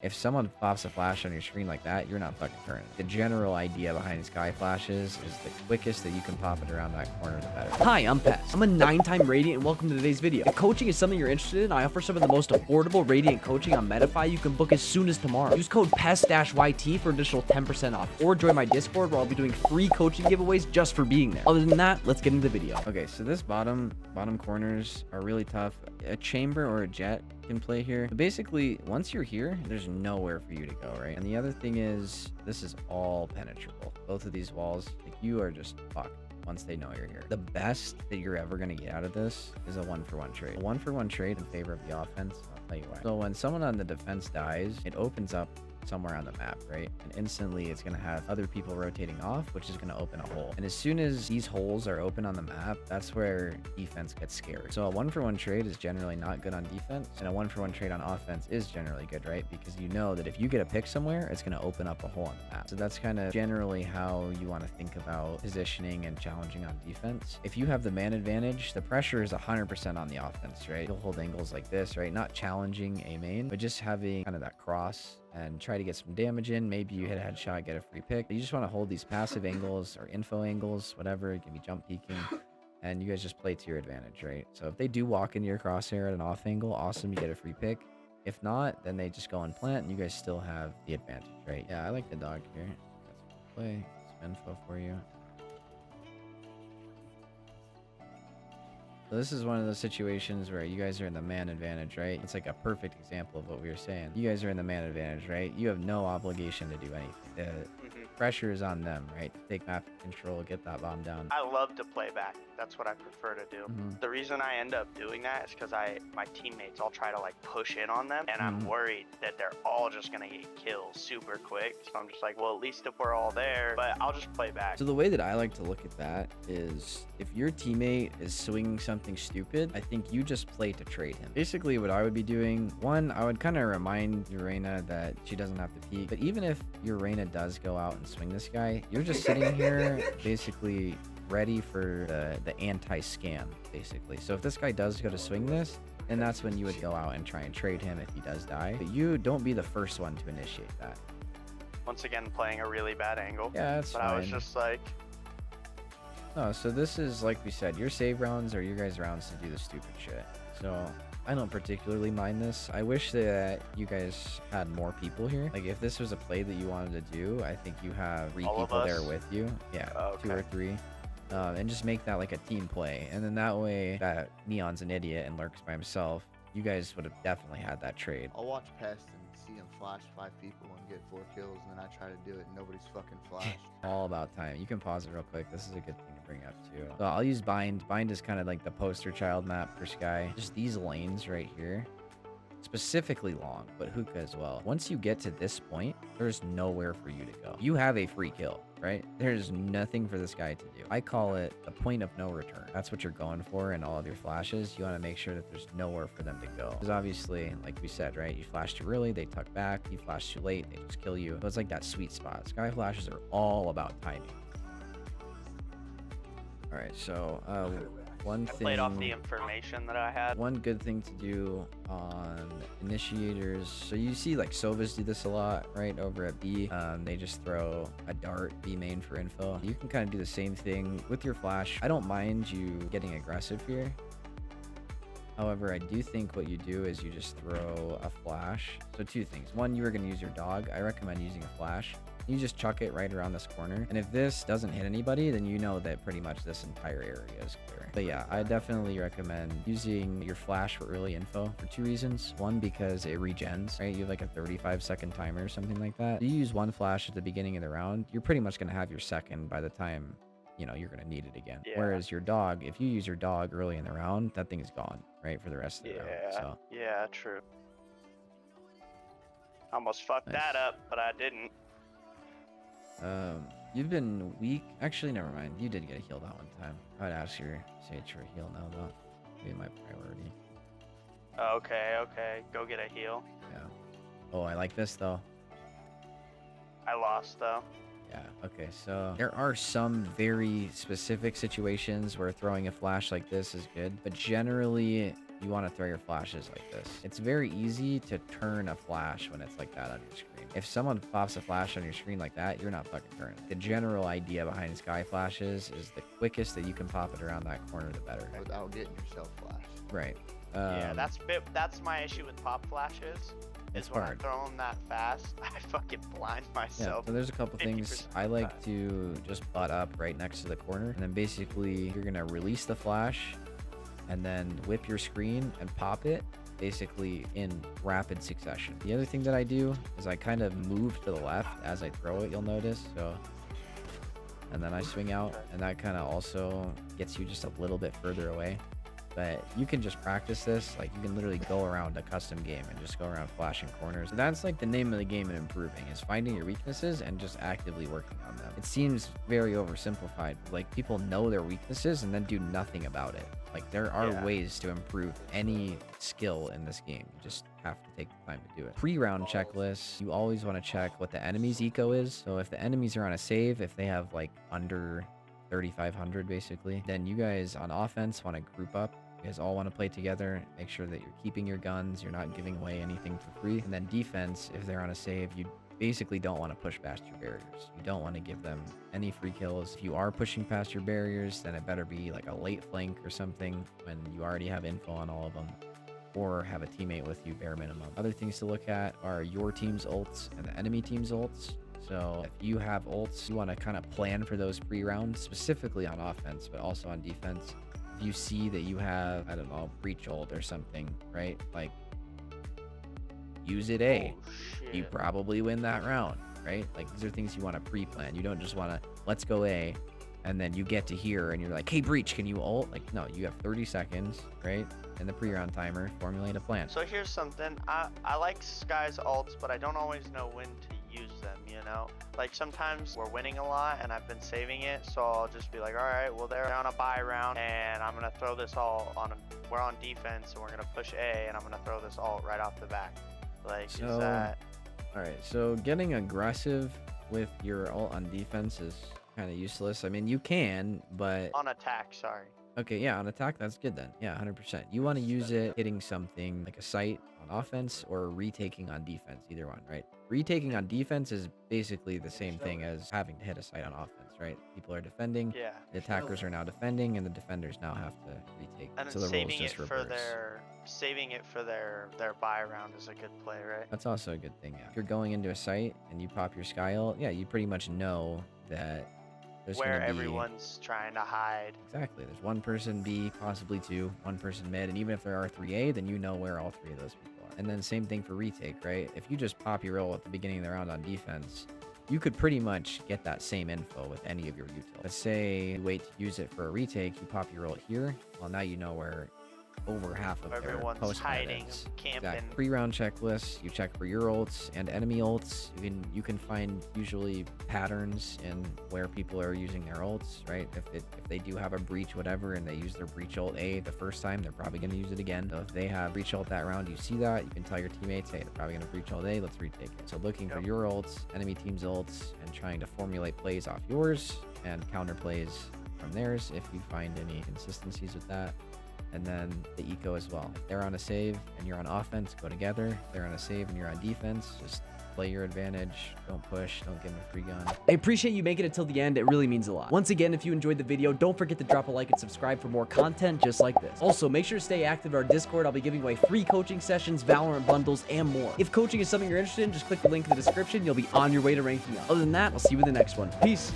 If someone pops a flash on your screen like that, you're not fucking turning. The general idea behind Skye flashes is the quickest that you can pop it around that corner, the better. Hi, I'm Pet. I'm a 9-time Radiant and welcome to today's video. If coaching is something you're interested in, I offer some of the most affordable Radiant coaching on Medify you can book as soon as tomorrow. Use code PEST-YT for additional 10% off or join my Discord where I'll be doing free coaching giveaways just for being there. Other than that, let's get into the video. Okay, so this bottom corners are really tough. A chamber or a jet can play here. But basically, once you're here, there's nowhere for you to go, right? And the other thing is, this is all penetrable. Both of these walls, like, you are just fucked once they know you're here. The best that you're ever going to get out of this is a 1-for-1 trade. A 1-for-1 trade in favor of the offense, I'll tell you why. So when someone on the defense dies, it opens up somewhere on the map, right? And instantly it's going to have other people rotating off, which is going to open a hole. And as soon as these holes are open on the map, that's where defense gets scared. So a 1-for-1 trade is generally not good on defense, and a 1-for-1 trade on offense is generally good, right? Because you know that if you get a pick somewhere, it's going to open up a hole on the map. So that's kind of generally how you want to think about positioning and challenging on defense. If you have the man advantage, the pressure is 100% on the offense, right? You'll hold angles like this, right? Not challenging a main, but just having kind of that cross and try to get some damage in. Maybe you hit a headshot, get a free pick. But you just want to hold these passive angles or info angles, whatever. It can be jump peeking, and you guys just play to your advantage, right? So if they do walk into your crosshair at an off angle, awesome, you get a free pick. If not, then they just go and plant, and you guys still have the advantage, right? Yeah, I like the dog here. Got some play, some info for you. So this is one of those situations where you guys are in the man advantage, right? It's like a perfect example of what we were saying. You guys are in the man advantage, right? You have no obligation to do anything. The pressure is on them, right? Take map control, get that bomb down. I love to play back. That's what I prefer to do. The reason I end up doing that is because my teammates, I'll try to like push in on them, and I'm worried that they're all just gonna get killed super quick. So I'm just like, well, at least if we're all there, but I'll just play back. So the way that I like to look at that is if your teammate is swinging something stupid, I think you just play to trade him. Basically what I would be doing, one, I would kind of remind Urena that she doesn't have to peek, but even if Urena does go out and swing this guy, you're just sitting here basically ready for the anti-scam, basically. So if this guy does go to swing this, then that's when you would go out and try and trade him if he does die. But you don't be the first one to initiate that. Once again, playing a really bad angle. Yeah, that's but fine. I was just like, no, so this is, like we said, your save rounds are your guys' rounds to do the stupid shit. So I don't particularly mind this. I wish that you guys had more people here. Like, if this was a play that you wanted to do, I think you have 3 all people of there us? with you. Yeah, Okay. 2 or 3. And just make that like a team play. And then that way, that Neon's an idiot and lurks by himself, you guys would have definitely had that trade. I'll watch Pest and see him flash 5 people and get 4 kills, and then I try to do it and nobody's fucking flashed. All about time. You can pause it real quick. This is a good thing to bring up too. So I'll use Bind. Bind is kind of like the poster child map for Skye. Just these lanes right here. Specifically long, but hookah as well. Once you get to this point, there's nowhere for you to go. You have a free kill, right? There's nothing for this guy to do. I call it the point of no return. That's what you're going for in all of your flashes. You want to make sure that there's nowhere for them to go. Because obviously, like we said, right? You flash too early, they tuck back. You flash too late, they just kill you. So it's like that sweet spot. Skye flashes are all about timing. All right, so one I thing. played off the information that I had. One good thing to do on initiators, so you see like Sovas do this a lot, right? Over at B, they just throw a dart B main for info. You can kind of do the same thing with your flash. I don't mind you getting aggressive here. However, I do think what you do is you just throw a flash. So 2 things. One, you are going to use your dog. I recommend using a flash. You just chuck it right around this corner. And if this doesn't hit anybody, then you know that pretty much this entire area is clear. But yeah, I definitely recommend using your flash for early info for 2 reasons. One, because it regens, right? You have like a 35-second timer or something like that. You use 1 flash at the beginning of the round, you're pretty much going to have your second by the time, you know, you're going to need it again. Yeah. Whereas your dog, if you use your dog early in the round, that thing is gone, right? For the rest of the round. So Yeah, true. Almost fucked Nice. that up, but I didn't. You've been weak. Actually, never mind. You did get a heal that one time. I'd ask your Sage for a heal now, though. Be my priority. Okay. Go get a heal. Yeah. Oh, I like this, though. I lost, though. Yeah, okay, so there are some very specific situations where throwing a flash like this is good, but generally you want to throw your flashes like this. It's very easy to turn a flash when it's like that on your screen. If someone pops a flash on your screen like that, you're not fucking turning. The general idea behind Skye flashes is the quickest that you can pop it around that corner, the better. Without getting yourself flashed. Right. Yeah, that's my issue with pop flashes. It's when hard. I throw them that fast, I fucking blind myself. Yeah, so there's a couple things. I like to just butt up right next to the corner, and then basically you're gonna release the flash and then whip your screen and pop it basically in rapid succession. The other thing that I do is I kind of move to the left as I throw it, you'll notice. So, and then I swing out, and that kind of also gets you just a little bit further away. But you can just practice this. Like, you can literally go around a custom game and just go around flashing corners. That's like the name of the game in improving, is finding your weaknesses and just actively working on them. It seems very oversimplified. Like, people know their weaknesses and then do nothing about it. Like, there are ways to improve any skill in this game. You just have to take the time to do it. Pre-round checklists, you always want to check what the enemy's eco is. So if the enemies are on a save, if they have like under 3,500 basically, then you guys on offense want to group up. You guys all want to play together, make sure that you're keeping your guns, you're not giving away anything for free. And then defense, if they're on a save, you basically don't want to push past your barriers. You don't want to give them any free kills. If you are pushing past your barriers, then it better be like a late flank or something when you already have info on all of them, or have a teammate with you bare minimum. Other things to look at are your team's ults and the enemy team's ults. So if you have ults, you want to kind of plan for those pre-rounds, specifically on offense, but also on defense. If you see that you have, I don't know, breach ult or something, right? Like, use it A. You probably win that round, right? Like, these are things you want to pre-plan. You don't just want to, let's go A, and then you get to here and you're like, hey, breach, can you ult? Like, no, you have 30 seconds, right? And the pre-round timer, formulate a plan. So here's something. I like Skye's ults, but I don't always know when to use them, you know? Like, sometimes we're winning a lot and I've been saving it, so I'll just be like, all right, well, they're on a buy round and I'm gonna throw this all on we're on defense and we're gonna push A and I'm gonna throw this ult right off the back. Like, So, is that... all right, so getting aggressive with your ult on defense is kind of useless. I mean, you can, but... On attack, sorry. Okay, yeah, on attack, that's good then. Yeah, 100%. You want to use it hitting something like a site on offense or retaking on defense, either one, right? Retaking on defense is basically the same thing as having to hit a site on offense, right? People are defending, Yeah. the attackers are now defending, and the defenders now have to retake. And So then the roles saving it just for reverse. their buy round is a good play, right? That's also a good thing, yeah. If you're going into a site and you pop your Skye ult, yeah, you pretty much know that there's Where gonna be... everyone's trying to hide. Exactly. There's one person B, possibly two, one person mid, and even if there are 3A, then you know where all three of those people are. And then same thing for retake, right? If you just pop your ult at the beginning of the round on defense, you could pretty much get that same info with any of your utils. Let's say you wait to use it for a retake, you pop your ult here. Well, now you know where over half of Everyone's their post hiding, is. camping. Exactly. Pre-round checklist, you check for your ults and enemy ults. You can find usually patterns in where people are using their ults, right? If they do have a breach, whatever, and they use their breach ult A the first time, they're probably going to use it again. So if they have breach ult that round, you see that, you can tell your teammates, hey, they're probably going to breach ult A, let's retake it. So looking for your ults, enemy team's ults, and trying to formulate plays off yours and counter plays from theirs if you find any consistencies with that. And then the eco as well. If they're on a save and you're on offense, go together. If they're on a save and you're on defense, just play your advantage. Don't push. Don't give them a free gun. I appreciate you making it till the end. It really means a lot. Once again, if you enjoyed the video, don't forget to drop a like and subscribe for more content just like this. Also, make sure to stay active in our Discord. I'll be giving away free coaching sessions, Valorant bundles, and more. If coaching is something you're interested in, just click the link in the description. You'll be on your way to ranking up. Other than that, I'll see you in the next one. Peace.